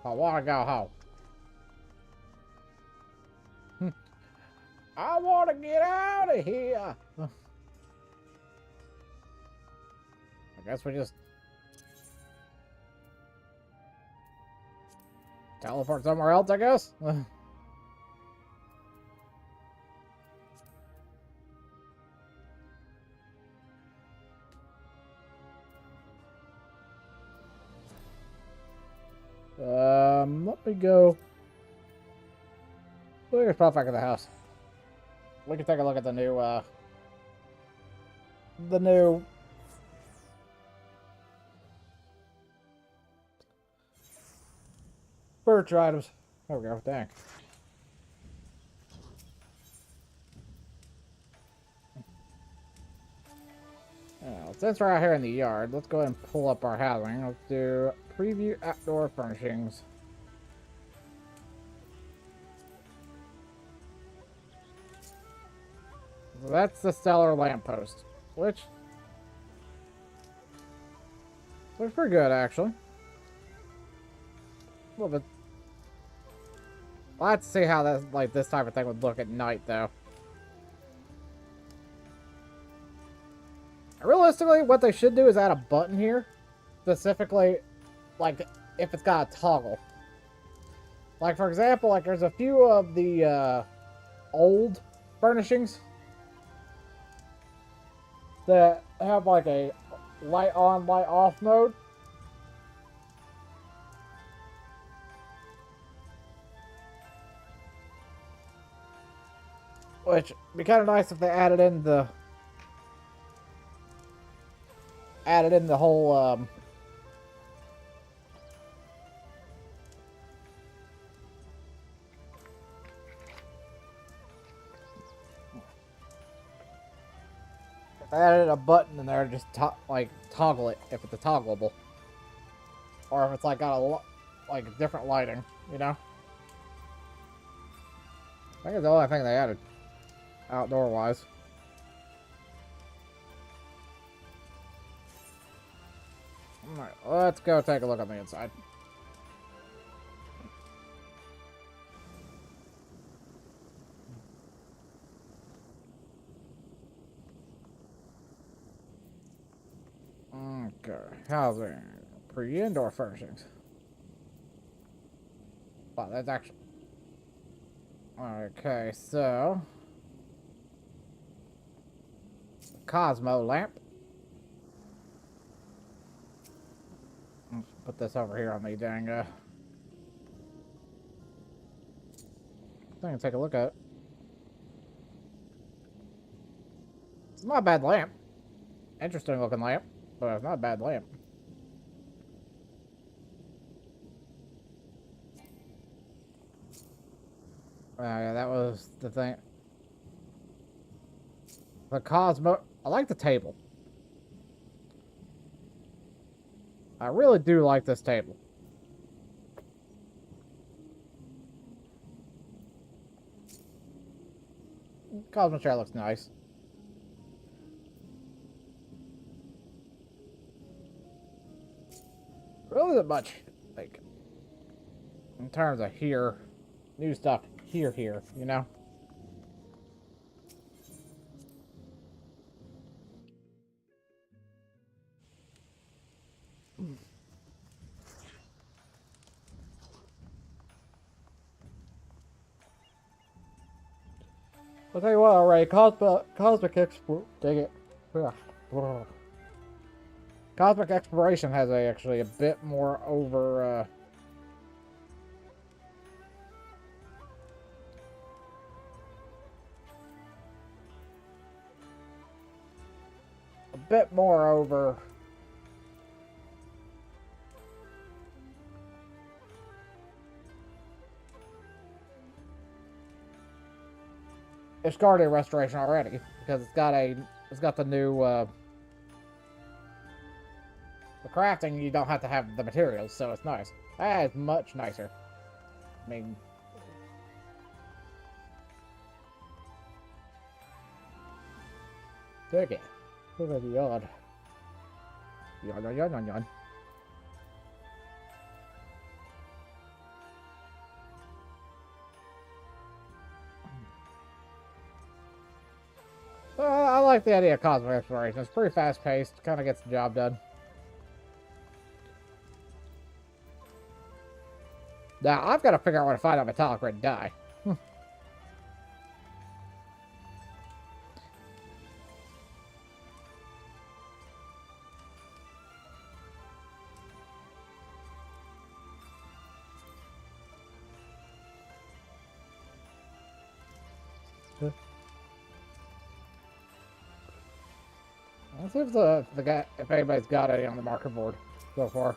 I want to go home. I want to get out of here. I guess we just teleport somewhere else, I guess. Let me go. Look at pop back in the house. We can take a look at the new furniture items. There we go. Dang. Now, since we're out here in the yard, let's go ahead and pull up our housing. Let's do preview outdoor furnishings. So that's the stellar lamppost, which looks pretty good, actually. A little bit. I'll have to see how that, like, this type of thing would look at night, though. Realistically, what they should do is add a button here, specifically, like, if it's got a toggle. Like, for example, like, there's a few of the old furnishings that have, like, a light on, light off mode. Which would be kind of nice if they added in the whole if I added a button in there to just like toggle it if it's a toggleable, or if it's like got a like different lighting, you know. I think it's the only thing they added outdoor wise. Alright, let's go take a look on the inside. Okay, housing. Pre-indoor furnishings. Wow, that's actually... Okay, so... Cosmo lamp. Let's put this over here on the dang thing and take a look at it. It's not a bad lamp. Interesting looking lamp, but it's not a bad lamp. Yeah, that was the thing. The Cosmo... I like the table. I really do like this table. Cosmo chair looks nice. Really isn't much, like, in terms of here, new stuff here, you know? I'll tell you what, alright, Cosmic dig it. Cosmic Exploration has actually a bit more over, a bit more over it's Guardian Restoration already because it's got the new the crafting. You don't have to have the materials, so it's nice. That is much nicer. I mean, take it. Look at the yard. Yawn. I like the idea of cosmic exploration. It's pretty fast paced. Kind of gets the job done. Now I've got to figure out where to find a metallic red dye. Let's see if the guy, if anybody's got any on the marker board so far.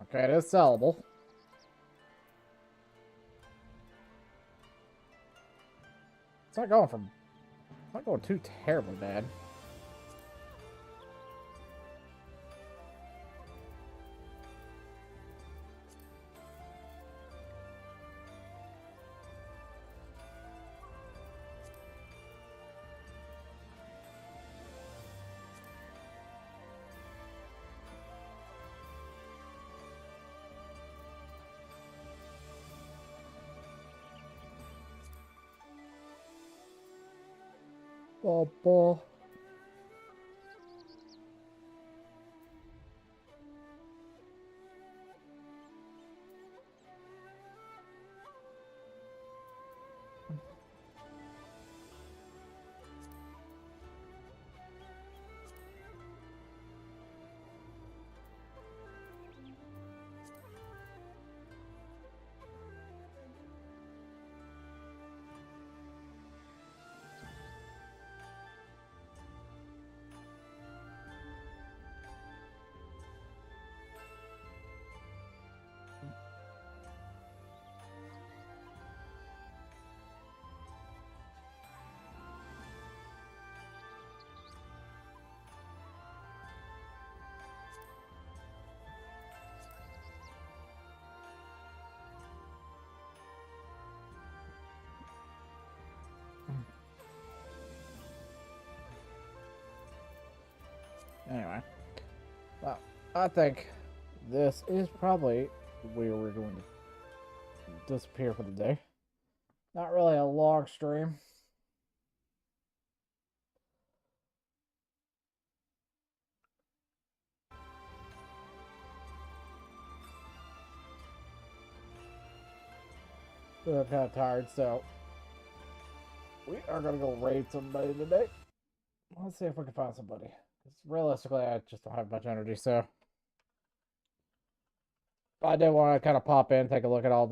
Okay, it is sellable. It's not going too terribly bad. Ball. Anyway, well, I think this is probably where we're going to disappear for the day. Not really a long stream. But I'm kind of tired, so we are going to go raid somebody today. Let's see if we can find somebody. Because realistically, I just don't have much energy, so. But I did want to kind of pop in, take a look at all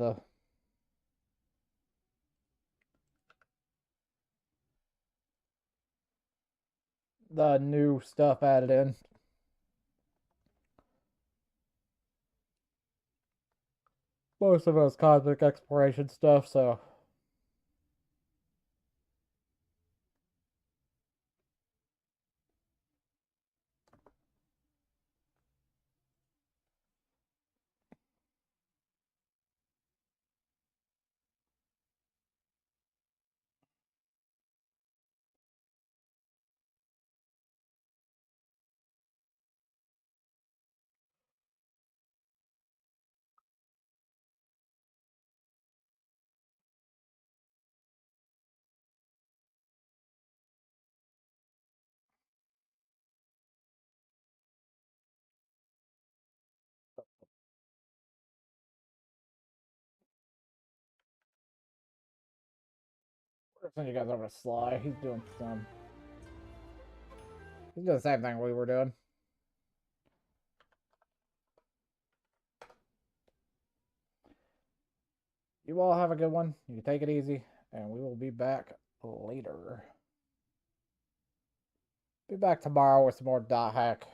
the new stuff added in. Most of us cosmic exploration stuff, so. I'll send you guys over to Sly. He's doing the same thing we were doing. You all have a good one. You take it easy, and we will be back later. Be back tomorrow with some more dot hack.